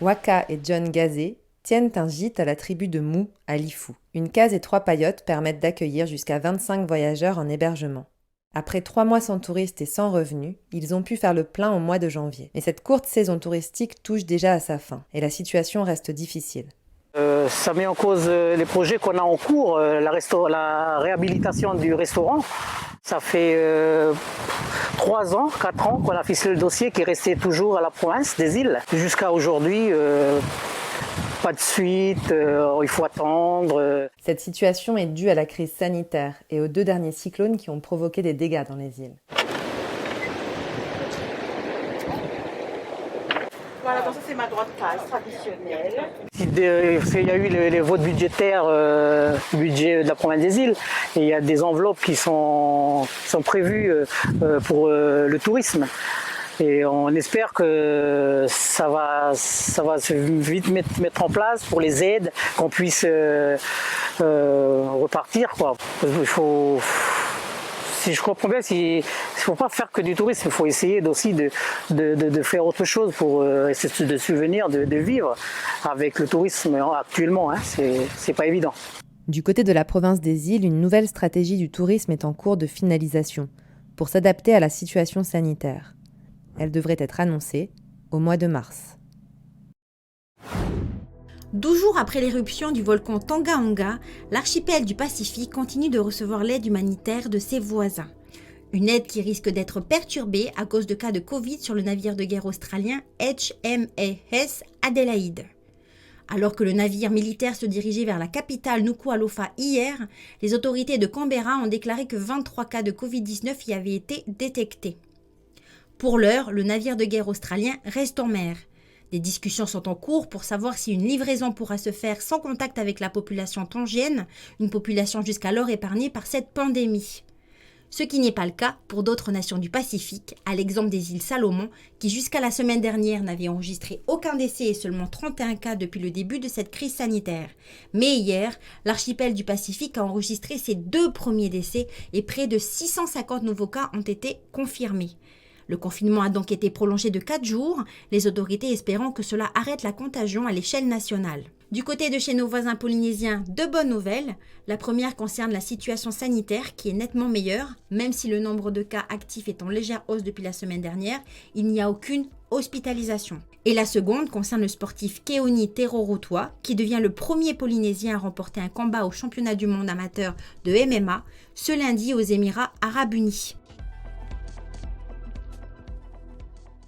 Waka et John Gazé tiennent un gîte à la tribu de Mou, à Lifou. Une case et 3 paillotes permettent d'accueillir jusqu'à 25 voyageurs en hébergement. Après 3 mois sans touristes et sans revenus, ils ont pu faire le plein au mois de janvier. Mais cette courte saison touristique touche déjà à sa fin, et la situation reste difficile. Ça met en cause les projets qu'on a en cours, la réhabilitation du restaurant. Ça fait 3 ans, 4 ans qu'on a ficelé le dossier qui est resté toujours à la province des îles. Jusqu'à aujourd'hui, pas de suite, il faut attendre. Cette situation est due à la crise sanitaire et aux 2 derniers cyclones qui ont provoqué des dégâts dans les îles. Voilà, donc ça c'est ma grande case traditionnelle. Il y a eu les votes budgétaires, budget de la province des îles, et il y a des enveloppes qui sont prévues pour le tourisme. Et on espère que ça va se vite mettre en place pour les aides, qu'on puisse repartir, quoi. Il faut, si je comprends bien, il ne faut pas faire que du tourisme, il faut essayer aussi de faire autre chose pour essayer de subvenir, de vivre avec le tourisme actuellement. Hein, c'est pas évident. Du côté de la province des îles, une nouvelle stratégie du tourisme est en cours de finalisation pour s'adapter à la situation sanitaire. Elle devrait être annoncée au mois de mars. 12 jours après l'éruption du volcan Tonga-Tonga, l'archipel du Pacifique continue de recevoir l'aide humanitaire de ses voisins. Une aide qui risque d'être perturbée à cause de cas de Covid sur le navire de guerre australien HMAS Adelaide. Alors que le navire militaire se dirigeait vers la capitale Nuku'alofa hier, les autorités de Canberra ont déclaré que 23 cas de Covid-19 y avaient été détectés. Pour l'heure, le navire de guerre australien reste en mer. Des discussions sont en cours pour savoir si une livraison pourra se faire sans contact avec la population tongienne, une population jusqu'alors épargnée par cette pandémie. Ce qui n'est pas le cas pour d'autres nations du Pacifique, à l'exemple des îles Salomon, qui jusqu'à la semaine dernière n'avaient enregistré aucun décès et seulement 31 cas depuis le début de cette crise sanitaire. Mais hier, l'archipel du Pacifique a enregistré ses 2 premiers décès et près de 650 nouveaux cas ont été confirmés. Le confinement a donc été prolongé de 4 jours, les autorités espérant que cela arrête la contagion à l'échelle nationale. Du côté de chez nos voisins polynésiens, de bonnes nouvelles. La première concerne la situation sanitaire qui est nettement meilleure, même si le nombre de cas actifs est en légère hausse depuis la semaine dernière, il n'y a aucune hospitalisation. Et la seconde concerne le sportif Keoni Terorotua, qui devient le premier Polynésien à remporter un combat au championnat du monde amateur de MMA, ce lundi aux Émirats Arabes Unis.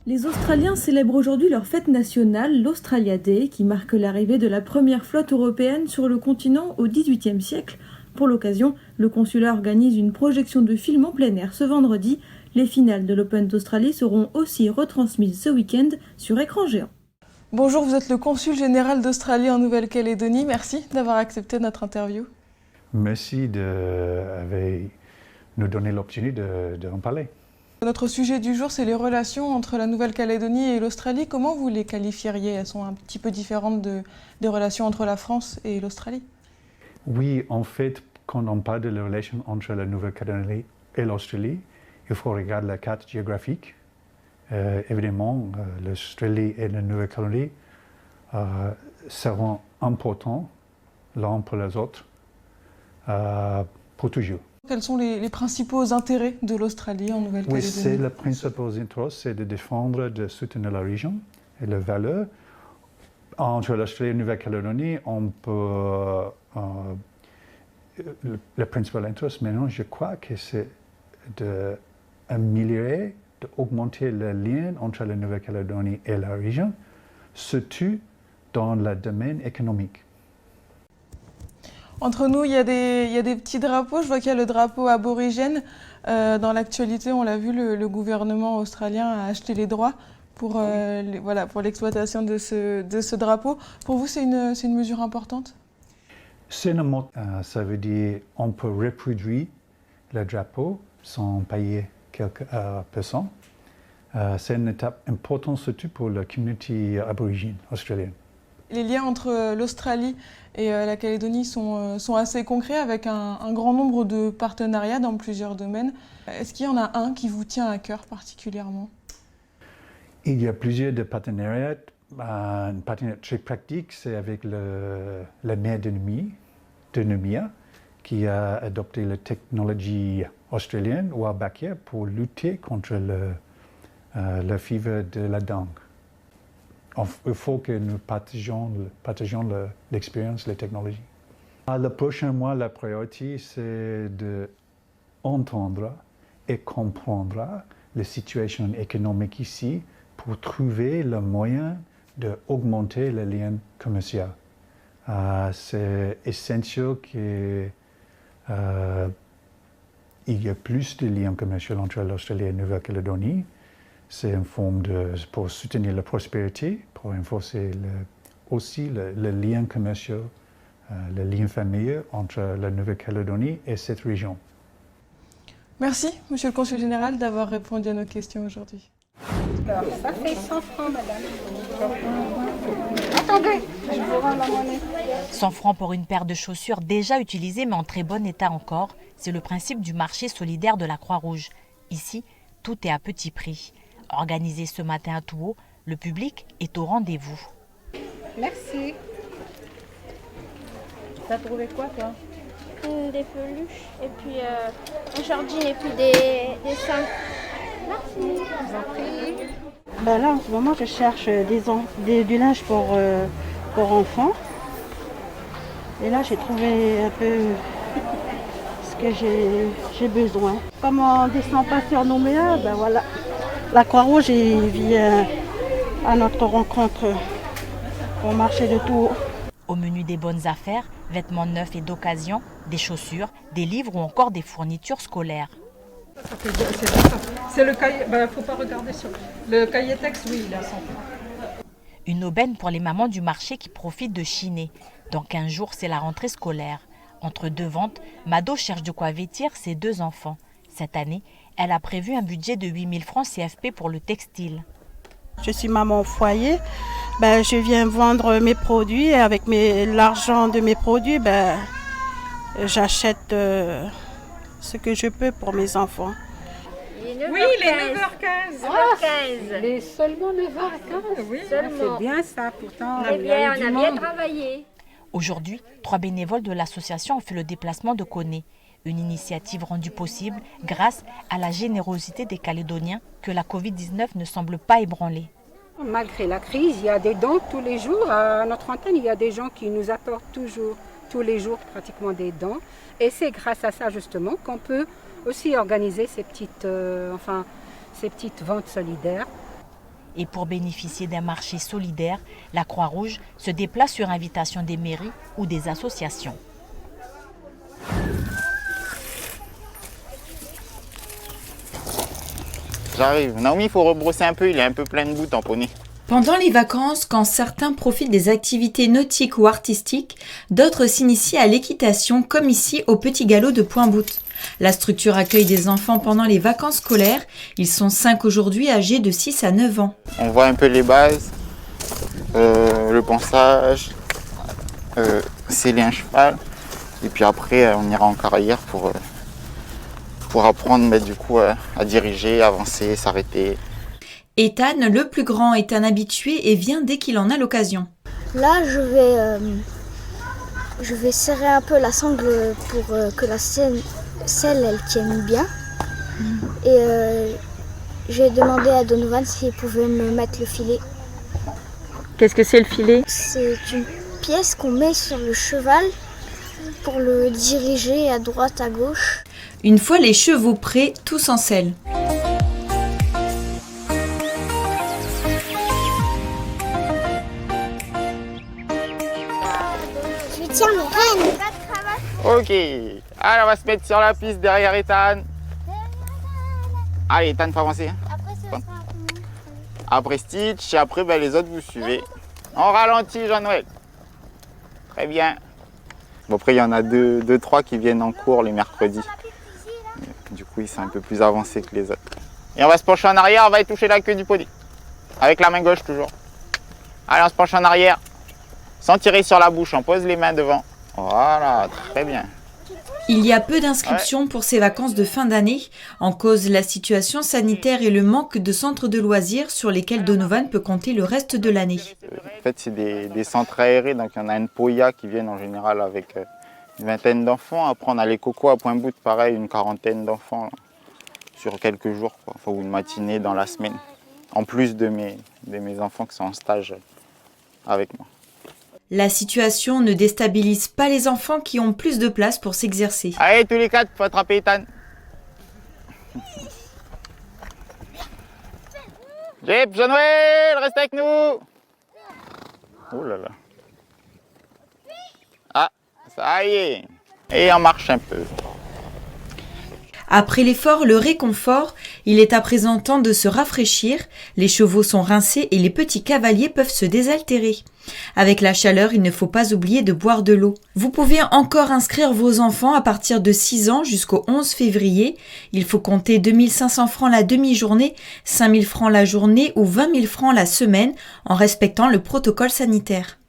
Les Australiens célèbrent aujourd'hui leur fête nationale, l'Australia Day, qui marque l'arrivée de la première flotte européenne sur le continent au XVIIIe siècle. Pour l'occasion, le consulat organise une projection de film en plein air ce vendredi. Les finales de l'Open d'Australie seront aussi retransmises ce week-end sur écran géant. Bonjour, vous êtes le consul général d'Australie en Nouvelle-Calédonie. Merci d'avoir accepté notre interview. Merci de nous donner l'opportunité d'en parler. Notre sujet du jour, c'est les relations entre la Nouvelle-Calédonie et l'Australie. Comment vous les qualifieriez? Elles sont un petit peu différentes des relations entre la France et l'Australie. Oui, en fait, quand on parle de la relation entre la Nouvelle-Calédonie et l'Australie, il faut regarder la carte géographique. Évidemment, l'Australie et la Nouvelle-Calédonie seront importants l'un pour les autres pour toujours. Quels sont les principaux intérêts de l'Australie en Nouvelle-Calédonie? Oui, c'est le principal intérêt, c'est de défendre, de soutenir la région et les valeurs. Entre l'Australie et la Nouvelle-Calédonie, on peut... le principal intérêt maintenant, je crois que c'est d'améliorer, d'augmenter le lien entre la Nouvelle-Calédonie et la région, surtout dans le domaine économique. Entre nous, il y a des petits drapeaux. Je vois qu'il y a le drapeau aborigène. Dans l'actualité, on l'a vu, le gouvernement australien a acheté les droits pour l'exploitation de ce drapeau. Pour vous, c'est une mesure importante? C'est une mode. Ça veut dire qu'on peut reproduire le drapeau sans payer quelques personnes. C'est une étape importante, surtout pour la communauté aborigène australienne. Les liens entre l'Australie et la Calédonie sont assez concrets avec un grand nombre de partenariats dans plusieurs domaines. Est-ce qu'il y en a un qui vous tient à cœur particulièrement? Il y a plusieurs partenariats Un partenaire très pratique, c'est avec la maire de Nouméa, qui a adopté la technologie australienne, Wabakya, pour lutter contre la fièvre de la dengue. Il faut que nous partagions l'expérience, la technologie. Le prochain mois, la priorité, c'est d'entendre et comprendre la situation économique ici pour trouver le moyen d'augmenter les liens commerciaux. C'est essentiel qu'il y ait plus de liens commerciaux entre l'Australie et la Nouvelle-Calédonie. C'est une forme pour soutenir la prospérité, pour renforcer aussi les liens commerciaux, les liens familiaux entre la Nouvelle-Calédonie et cette région. Merci, Monsieur le Consul Général, d'avoir répondu à nos questions aujourd'hui. Alors, ça fait 100 francs, madame. Attendez, je vous rends la monnaie. 100 francs pour une paire de chaussures déjà utilisées mais en très bon état encore. C'est le principe du marché solidaire de la Croix-Rouge. Ici, tout est à petit prix. Organisé ce matin à Touault, le public est au rendez-vous. Merci. T'as trouvé quoi, toi? Des peluches, et puis un jardin, et puis des seins. Merci. Je vous en prie. Ben là, en ce moment, je cherche du linge pour enfants. Et là, j'ai trouvé un peu ce que j'ai besoin. Comme on ne descend pas sur Nouméa, ben voilà. La Croix-Rouge vient à notre rencontre au marché de Touault. Au menu des bonnes affaires, vêtements neufs et d'occasion, des chaussures, des livres ou encore des fournitures scolaires. C'est le cahier, faut pas regarder sur le cahier texte, oui, il est à 100 francs. Une aubaine pour les mamans du marché qui profitent de chiner. Dans 15 jours, c'est la rentrée scolaire. Entre deux ventes, Mado cherche de quoi vêtir ses 2 enfants. Cette année, elle a prévu un budget de 8 000 francs CFP pour le textile. Je suis maman au foyer. Je viens vendre mes produits et avec l'argent de mes produits, j'achète ce que je peux pour mes enfants. Oui, il est 9h15. Il est seulement 9h15. Oui, c'est bien ça, pourtant. Eh bien, on a bien travaillé. Aujourd'hui, 3 bénévoles de l'association ont fait le déplacement de Koné. Une initiative rendue possible grâce à la générosité des Calédoniens que la Covid-19 ne semble pas ébranler. Malgré la crise, il y a des dons tous les jours. À notre antenne, il y a des gens qui nous apportent tous les jours pratiquement des dons. Et c'est grâce à ça justement qu'on peut aussi organiser ces petites ventes solidaires. Et pour bénéficier d'un marché solidaire, la Croix-Rouge se déplace sur invitation des mairies ou des associations. J'arrive. Naomi, il faut rebrosser un peu, il est un peu plein de boue tamponné. Pendant les vacances, quand certains profitent des activités nautiques ou artistiques, d'autres s'initient à l'équitation, comme ici au Petit Galop de Pointe-Boute. La structure accueille des enfants pendant les vacances scolaires. Ils sont 5 aujourd'hui, âgés de 6 à 9 ans. On voit un peu les bases, le pansage, sceller un cheval. Et puis après, on ira en carrière pour apprendre à diriger, avancer, s'arrêter. Ethan, le plus grand, est un habitué et vient dès qu'il en a l'occasion. Là, je vais serrer un peu la sangle pour que la selle elle tienne bien. Et j'ai demandé à Donovan s'il pouvait me mettre le filet. Qu'est-ce que c'est le filet? C'est une pièce qu'on met sur le cheval pour le diriger à droite, à gauche. Une fois les chevaux prêts, tous en selle. Je tiens mes rênes. Ok, allez, on va se mettre sur la piste derrière Ethan. Allez, Ethan, faut avancer. Après Stitch, et après les autres vous suivez. On ralentit, Jean-Noël. Très bien. Bon, après, il y en a 2-3 qui viennent en cours les mercredis. Du coup, ils sont un peu plus avancés que les autres. Et on va se pencher en arrière, on va y toucher la queue du poney. Avec la main gauche toujours. Allez, on se penche en arrière. Sans tirer sur la bouche, on pose les mains devant. Voilà, très bien. Il y a peu d'inscriptions pour ces vacances de fin d'année, en cause la situation sanitaire et le manque de centres de loisirs sur lesquels Donovan peut compter le reste de l'année. En fait, c'est des centres aérés, donc il y en a une Poya qui viennent en général avec une vingtaine d'enfants. Après, on a les Cocos à Pointe-Bout, pareil, une quarantaine d'enfants sur quelques jours, quoi. Enfin, ou une matinée dans la semaine, en plus de mes enfants qui sont en stage avec moi. La situation ne déstabilise pas les enfants qui ont plus de place pour s'exercer. Allez, tous les quatre, faut attraper Ethan. Jep, Jean-Noël, reste avec nous. Oh là là. Ah, ça y est. Et on marche un peu. Après l'effort, le réconfort, il est à présent temps de se rafraîchir. Les chevaux sont rincés et les petits cavaliers peuvent se désaltérer. Avec la chaleur, il ne faut pas oublier de boire de l'eau. Vous pouvez encore inscrire vos enfants à partir de 6 ans jusqu'au 11 février. Il faut compter 2 500 francs la demi-journée, 5 000 francs la journée ou 20 000 francs la semaine en respectant le protocole sanitaire.